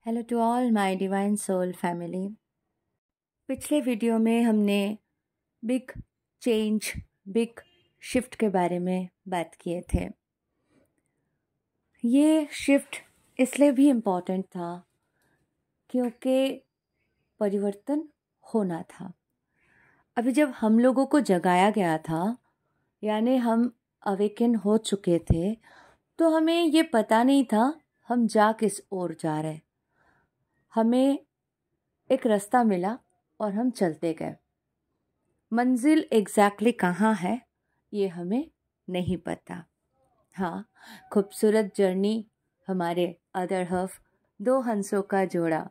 Hello to all my divine soul family. पिछले video में हमने बिग चेंज, बिग शिफ्ट के बारे में बात किए थे। ये शिफ्ट इसलिए भी इम्पॉर्टेंट था क्योंकि परिवर्तन होना था। अभी जब हम लोगों को जगाया गया था, यानी हम अवेकन हो चुके थे, तो हमें ये पता नहीं था हम जा किस ओर जा रहे। हमें एक रास्ता मिला और हम चलते गए। मंजिल एग्जैक्टली कहाँ है ये हमें नहीं पता। हाँ, खूबसूरत जर्नी, हमारे अदर हाफ, दो हंसों का जोड़ा,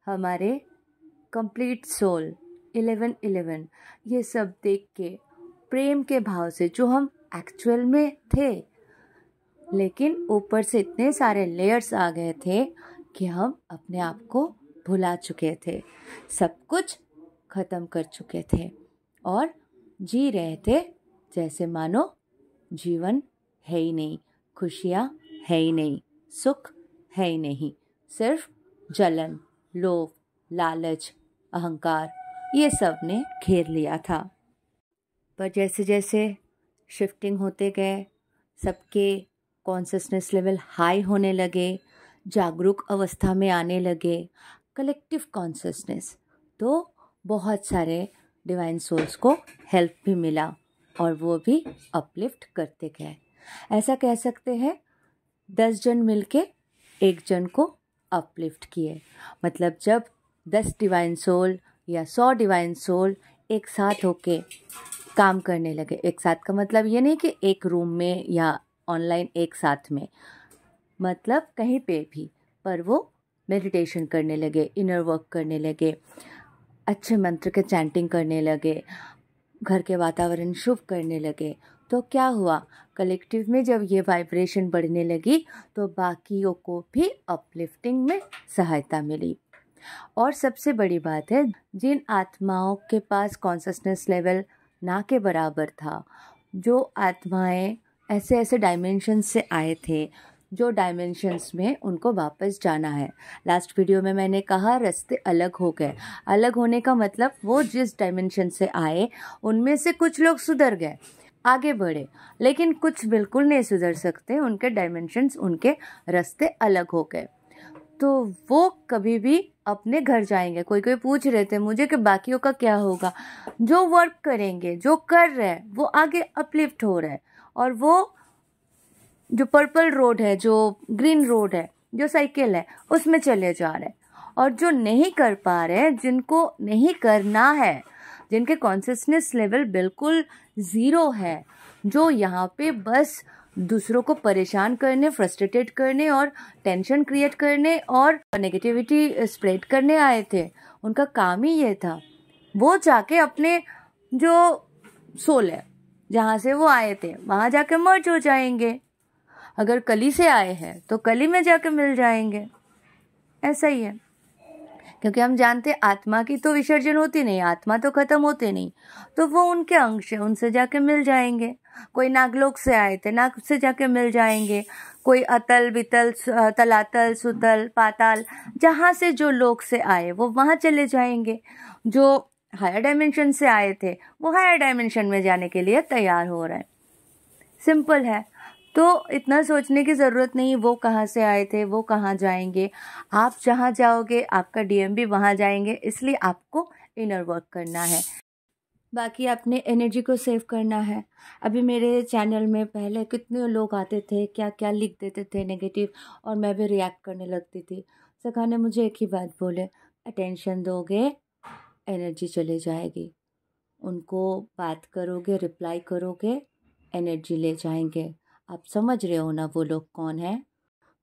हमारे कंप्लीट सोल 1111, ये सब देख के प्रेम के भाव से जो हम एक्चुअल में थे, लेकिन ऊपर से इतने सारे लेयर्स आ गए थे कि हम अपने आप को भुला चुके थे, सब कुछ खत्म कर चुके थे और जी रहे थे जैसे मानो जीवन है ही नहीं, खुशियाँ है ही नहीं, सुख है ही नहीं, सिर्फ जलन, लोभ, लालच, अहंकार, ये सब ने घेर लिया था। पर जैसे जैसे शिफ्टिंग होते गए, सबके कॉन्शियसनेस लेवल हाई होने लगे, जागरूक अवस्था में आने लगे, कलेक्टिव कॉन्शियसनेस, तो बहुत सारे डिवाइन सोल्स को हेल्प भी मिला और वो भी अपलिफ्ट करते गए। ऐसा कह सकते हैं 10 जन मिलके एक जन को अपलिफ्ट किए। मतलब जब 10 डिवाइन सोल या 100 डिवाइन सोल एक साथ होके काम करने लगे। एक साथ का मतलब ये नहीं कि एक रूम में या ऑनलाइन एक साथ में, मतलब कहीं पे भी, पर वो मेडिटेशन करने लगे, इनर वर्क करने लगे, अच्छे मंत्र के चैंटिंग करने लगे, घर के वातावरण शुभ करने लगे। तो क्या हुआ, कलेक्टिव में जब ये वाइब्रेशन बढ़ने लगी तो बाकियों को भी अपलिफ्टिंग में सहायता मिली। और सबसे बड़ी बात है, जिन आत्माओं के पास कॉन्शियसनेस लेवल ना के बराबर था, जो आत्माएं ऐसे ऐसे डायमेंशन से आए थे, जो डायमेंशंस में उनको वापस जाना है। लास्ट वीडियो में मैंने कहा रास्ते अलग हो गए। अलग होने का मतलब वो जिस डायमेंशन से आए उनमें से कुछ लोग सुधर गए, आगे बढ़े, लेकिन कुछ बिल्कुल नहीं सुधर सकते, उनके डायमेंशंस, उनके रास्ते अलग हो गए। तो वो कभी भी अपने घर जाएंगे। कोई कोई पूछ रहे थे मुझे कि बाकियों का क्या होगा। जो वर्क करेंगे, जो कर रहे हैं, वो आगे अपलिफ्ट हो रहे हैं, और वो जो पर्पल रोड है, जो ग्रीन रोड है, जो साइकिल है, उसमें चले जा रहे हैं। और जो नहीं कर पा रहे हैं, जिनको नहीं करना है, जिनके कॉन्शियसनेस लेवल बिल्कुल ज़ीरो है, जो यहाँ पे बस दूसरों को परेशान करने, फ्रस्ट्रेटेड करने और टेंशन क्रिएट करने और नेगेटिविटी स्प्रेड करने आए थे, उनका काम ही ये था। वो जाके अपने जो सोल है, जहाँ से वो आए थे, वहाँ जाके मर्ज हो जाएंगे। अगर कली से आए हैं तो कली में जाके मिल जाएंगे। ऐसा ही है, क्योंकि हम जानते आत्मा की तो विसर्जन होती नहीं, आत्मा तो खत्म होते नहीं, तो वो उनके अंश है, उनसे जाके मिल जाएंगे। कोई नागलोक से आए थे, नाग से जाके मिल जाएंगे। कोई अतल बितल, तलातल, सुतल, पाताल, जहाँ से जो लोक से आए वो वहाँ चले जाएंगे। जो हायर डायमेंशन से आए थे वो हायर डायमेंशन में जाने के लिए तैयार हो रहे हैं। सिंपल है। तो इतना सोचने की ज़रूरत नहीं वो कहाँ से आए थे, वो कहाँ जाएंगे। आप जहाँ जाओगे आपका डीएम भी वहाँ जाएंगे, इसलिए आपको इनर वर्क करना है। बाकी अपने एनर्जी को सेव करना है। अभी मेरे चैनल में पहले कितने लोग आते थे, क्या क्या लिख देते थे नेगेटिव, और मैं भी रिएक्ट करने लगती थी। सखा ने मुझे एक ही बात बोले, अटेंशन दोगे एनर्जी चले जाएगी, उनको बात करोगे, रिप्लाई करोगे, एनर्जी ले जाएंगे। आप समझ रहे हो ना वो लोग कौन है?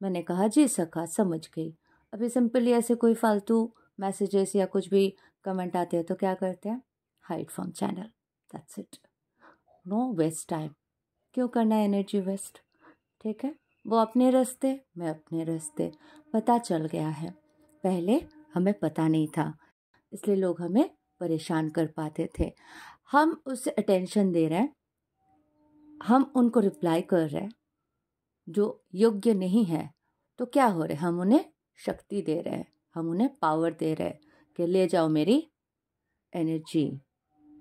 मैंने कहा जी सखा, समझ गई। अभी सिंपली ऐसे कोई फालतू मैसेजेस या कुछ भी कमेंट आते हैं तो क्या करते हैं, hide from channel, that's it. No waste time, क्यों करना एनर्जी वेस्ट? ठीक है, वो अपने रास्ते, मैं अपने रास्ते। पता चल गया है, पहले हमें पता नहीं था, इसलिए लोग हमें परेशान कर पाते थे। हम उससे अटेंशन दे रहे हैं, हम उनको रिप्लाई कर रहे हैं जो योग्य नहीं है, तो क्या हो रहे, हम उन्हें शक्ति दे रहे हैं, हम उन्हें पावर दे रहे हैं कि ले जाओ मेरी एनर्जी,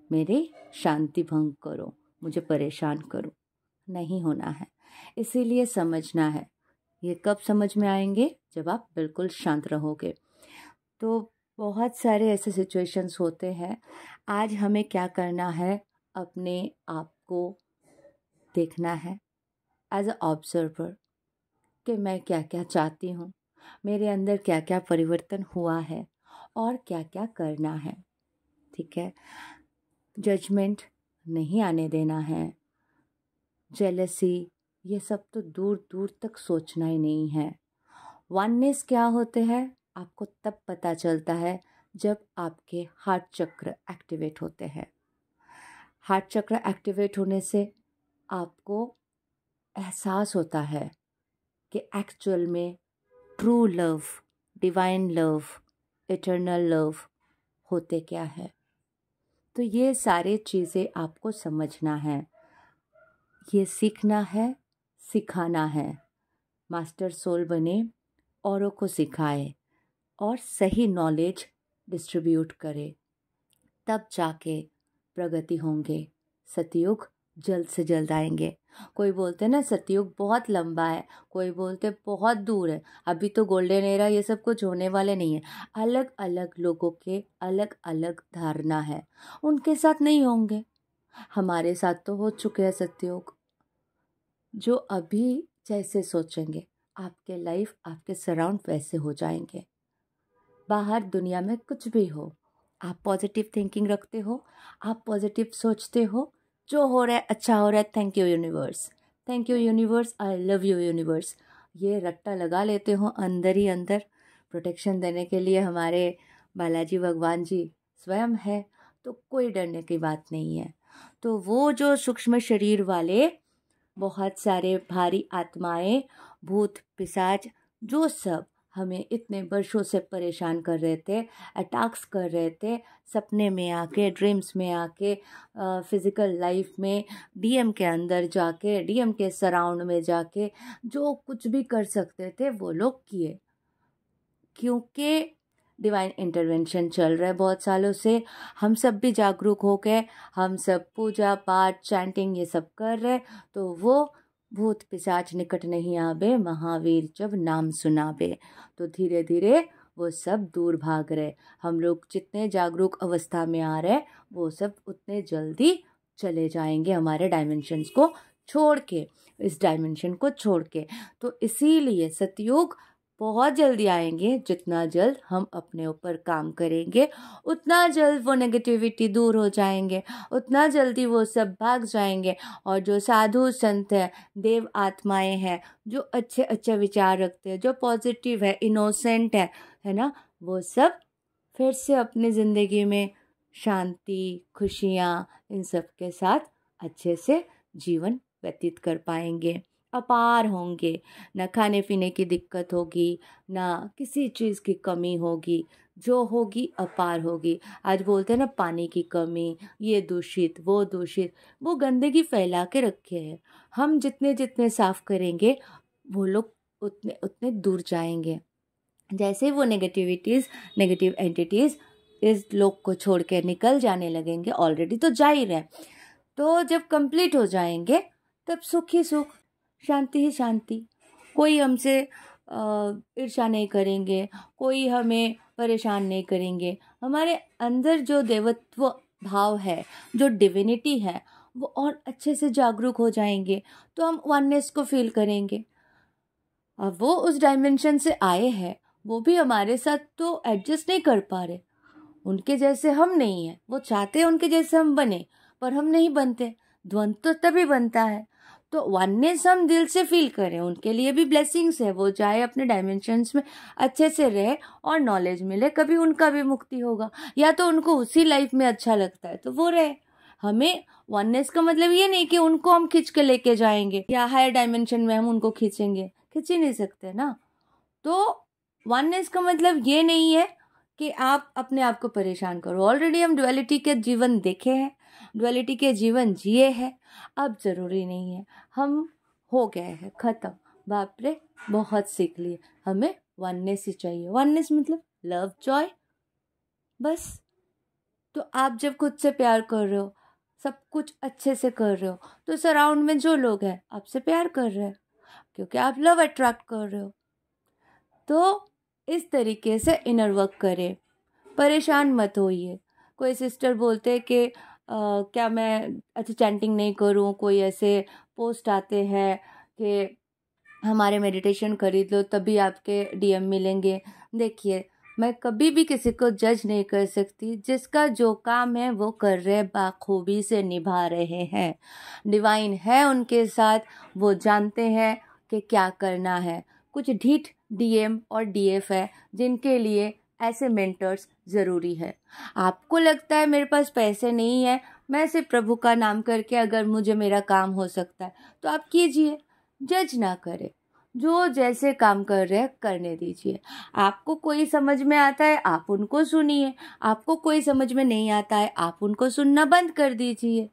मेरी शांति भंग करो, मुझे परेशान करो। नहीं होना है। इसीलिए समझना है। ये कब समझ में आएंगे? जब आप बिल्कुल शांत रहोगे। तो बहुत सारे ऐसे सिचुएशंस होते हैं। आज हमें क्या करना है? अपने आप को देखना है एज अ ऑब्जर्वर कि मैं क्या क्या चाहती हूँ, मेरे अंदर क्या क्या परिवर्तन हुआ है और क्या क्या करना है। ठीक है, जजमेंट नहीं आने देना है, जेलसी ये सब तो दूर दूर तक सोचना ही नहीं है। वननेस क्या होते हैं आपको तब पता चलता है जब आपके हार्ट चक्र एक्टिवेट होते हैं। हार्ट चक्र एक्टिवेट होने से आपको एहसास होता है कि एक्चुअल में true love, divine love, eternal love होते क्या है। तो ये सारी चीज़ें आपको समझना है, ये सीखना है, सिखाना है। मास्टर सोल बने, औरों को सिखाए और सही नॉलेज डिस्ट्रीब्यूट करे, तब जाके प्रगति होंगे। सतयुग जल्द से जल्द आएंगे। कोई बोलते ना सतयुग बहुत लंबा है, कोई बोलते बहुत दूर है, अभी तो गोल्डन एरा ये सब कुछ होने वाले नहीं है। अलग अलग लोगों के अलग अलग धारणा है, उनके साथ नहीं होंगे, हमारे साथ तो हो चुके हैं सतयुग। जो अभी जैसे सोचेंगे आपके लाइफ, आपके सराउंड वैसे हो जाएंगे। बाहर दुनिया में कुछ भी हो, आप पॉजिटिव थिंकिंग रखते हो, आप पॉजिटिव सोचते हो, जो हो रहा है अच्छा हो रहा है, thank you universe, thank you universe, I love you universe, ये रट्टा लगा लेते हो अंदर ही अंदर। प्रोटेक्शन देने के लिए हमारे बालाजी भगवान जी स्वयं है, तो कोई डरने की बात नहीं है। तो वो जो सूक्ष्म शरीर वाले बहुत सारे भारी आत्माएं, भूत पिशाच, जो सब हमें इतने वर्षों से परेशान कर रहे थे, अटैक्स कर रहे थे, सपने में आके, ड्रीम्स में आके, फिज़िकल लाइफ में, डीएम के अंदर जाके, डीएम के सराउंड में जाके जो कुछ भी कर सकते थे वो लोग किए। क्योंकि डिवाइन इंटरवेंशन चल रहा है बहुत सालों से, हम सब भी जागरूक हो गए, हम सब पूजा पाठ चैंटिंग ये सब कर रहे, तो वो भूत पिशाच निकट नहीं आवे, महावीर जब नाम सुनावे। तो धीरे धीरे वो सब दूर भाग रहे। हम लोग जितने जागरूक अवस्था में आ रहे वो सब उतने जल्दी चले जाएंगे हमारे डायमेंशंस को छोड़ के, इस डायमेंशन को छोड़ के। तो इसीलिए सतयुग बहुत जल्दी आएंगे। जितना जल्द हम अपने ऊपर काम करेंगे उतना जल्द वो नेगेटिविटी दूर हो जाएंगे, उतना जल्दी वो सब भाग जाएंगे। और जो साधु संत हैं, देव आत्माएं हैं, जो अच्छे अच्छे विचार रखते हैं, जो पॉजिटिव है, इनोसेंट है ना, वो सब फिर से अपनी ज़िंदगी में शांति, खुशियाँ, इन सब के साथ अच्छे से जीवन व्यतीत कर पाएंगे, अपार होंगे। ना खाने पीने की दिक्कत होगी, ना किसी चीज़ की कमी होगी, जो होगी अपार होगी। आज बोलते हैं ना पानी की कमी, ये दूषित, वो गंदगी फैला के रखे हैं। हम जितने जितने साफ करेंगे वो लोग उतने उतने दूर जाएंगे। जैसे वो नेगेटिव एंटिटीज़ इस लोक को छोड़ के निकल जाने लगेंगे, ऑलरेडी तो जा ही रहे, तो जब कंप्लीट हो जाएंगे तब सुख ही सुख, शांति ही शांति। कोई हमसे ईर्ष्या नहीं करेंगे, कोई हमें परेशान नहीं करेंगे। हमारे अंदर जो देवत्व भाव है, जो डिविनिटी है, वो और अच्छे से जागरूक हो जाएंगे, तो हम वननेस को फील करेंगे। अब वो उस डायमेंशन से आए हैं, वो भी हमारे साथ तो एडजस्ट नहीं कर पा रहे, उनके जैसे हम नहीं हैं। वो चाहते हैं उनके जैसे हम बने, पर हम नहीं बनते। द्वंद तो तभी बनता है। तो वननेस हम दिल से फील करें, उनके लिए भी ब्लेसिंग्स है, वो चाहे अपने डायमेंशंस में अच्छे से रहे और नॉलेज मिले, कभी उनका भी मुक्ति होगा, या तो उनको उसी लाइफ में अच्छा लगता है तो वो रहे। हमें वननेस का मतलब ये नहीं कि उनको हम खींच के लेके जाएंगे या हायर डायमेंशन में हम उनको खींचेंगे, खींच ही नहीं सकते ना। तो वननेस का मतलब ये नहीं है कि आप अपने आप को परेशान करो। ऑलरेडी हम डुअलिटी के जीवन देखे हैं, डुअलिटी के जीवन जिए हैं, अब ज़रूरी नहीं है, हम हो गए हैं ख़त्म। बाप रे बहुत सीख लिए, हमें वननेस ही चाहिए। वननेस मतलब लव, जॉय, बस। तो आप जब खुद से प्यार कर रहे हो, सब कुछ अच्छे से कर रहे हो, तो सराउंड में जो लोग हैं आपसे प्यार कर रहे हैं, क्योंकि आप लव अट्रैक्ट कर रहे हो। तो इस तरीके से इनर वर्क करें, परेशान मत होइए। कोई सिस्टर बोलते हैं कि क्या मैं अच्छा चैंटिंग नहीं करूं, कोई ऐसे पोस्ट आते हैं कि हमारे मेडिटेशन खरीद लो तभी आपके डीएम मिलेंगे। देखिए, मैं कभी भी किसी को जज नहीं कर सकती। जिसका जो काम है वो कर रहे, बाखूबी से निभा रहे हैं। डिवाइन है उनके साथ, वो जानते हैं कि क्या करना है। कुछ ढीठ डीएम और डीएफ है जिनके लिए ऐसे मेंटर्स ज़रूरी है। आपको लगता है मेरे पास पैसे नहीं है, मैं सिर्फ प्रभु का नाम करके अगर मुझे मेरा काम हो सकता है तो आप कीजिए, जज ना करें। जो जैसे काम कर रहे हैं करने दीजिए। आपको कोई समझ में आता है आप उनको सुनिए, आपको कोई समझ में नहीं आता है आप उनको सुनना बंद कर दीजिए।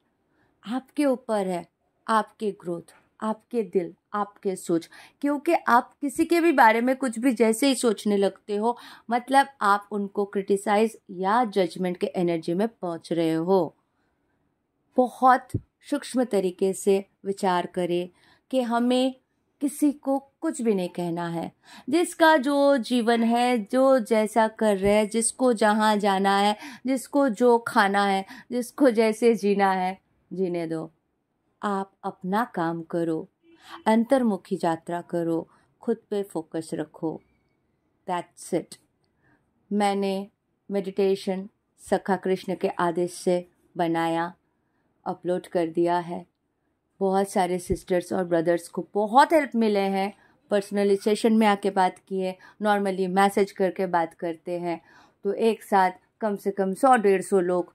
आपके ऊपर है, आपके ग्रोथ, आपके दिल, आपके सोच। क्योंकि आप किसी के भी बारे में कुछ भी जैसे ही सोचने लगते हो, मतलब आप उनको क्रिटिसाइज या जजमेंट के एनर्जी में पहुंच रहे हो। बहुत सूक्ष्म तरीके से विचार करें कि हमें किसी को कुछ भी नहीं कहना है। जिसका जो जीवन है, जो जैसा कर रहे हैं, जिसको जहाँ जाना है, जिसको जो खाना है, जिसको जैसे जीना है, जीने दो। आप अपना काम करो, अंतर्मुखी यात्रा करो, खुद पे फोकस रखो। That's it. मैंने मेडिटेशन सखा कृष्ण के आदेश से बनाया, अपलोड कर दिया है। बहुत सारे सिस्टर्स और ब्रदर्स को बहुत हेल्प मिले हैं। पर्सनली सेशन में आके बात किए, नॉर्मली मैसेज करके बात करते हैं, तो एक साथ कम से कम 100-150 लोग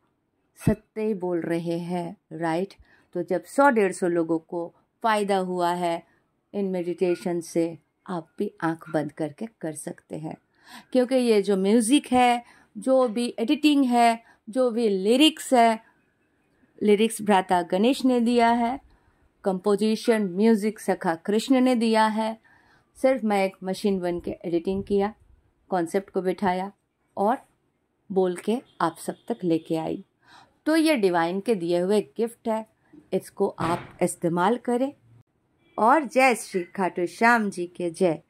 सत्य ही बोल रहे हैं, राइट। तो जब 100-150 लोगों को फ़ायदा हुआ है इन मेडिटेशन से, आप भी आंख बंद करके कर सकते हैं। क्योंकि ये जो म्यूज़िक है, जो भी एडिटिंग है, जो भी लिरिक्स है, लिरिक्स भ्राता गणेश ने दिया है, कंपोजिशन म्यूज़िक सखा कृष्ण ने दिया है। सिर्फ मैं एक मशीन बन के एडिटिंग किया, कॉन्सेप्ट को बिठाया और बोल के आप सब तक लेके आई। तो ये डिवाइन के दिए हुए गिफ्ट है, इसको आप इस्तेमाल करें। और जय श्री खाटू श्याम जी के जय,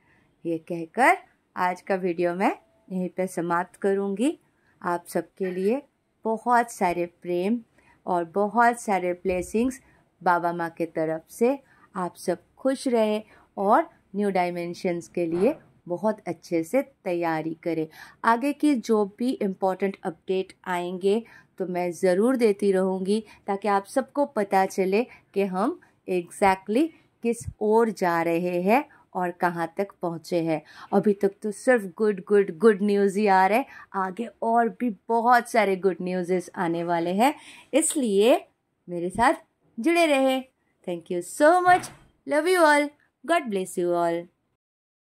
ये कहकर आज का वीडियो मैं यहीं पे समाप्त करूँगी। आप सबके लिए बहुत सारे प्रेम और बहुत सारे ब्लेसिंग्स बाबा माँ के तरफ से। आप सब खुश रहे और न्यू डायमेंशंस के लिए बहुत अच्छे से तैयारी करें। आगे की जो भी इम्पोर्टेंट अपडेट आएंगे तो मैं ज़रूर देती रहूँगी, ताकि आप सबको पता चले कि हम एग्जैक्टली किस ओर जा रहे हैं और कहाँ तक पहुँचे हैं। अभी तक तो सिर्फ गुड न्यूज़ ही आ रहे हैं, आगे और भी बहुत सारे गुड न्यूज़ आने वाले हैं, इसलिए मेरे साथ जुड़े रहे। Thank you so much, love you all, God bless you all.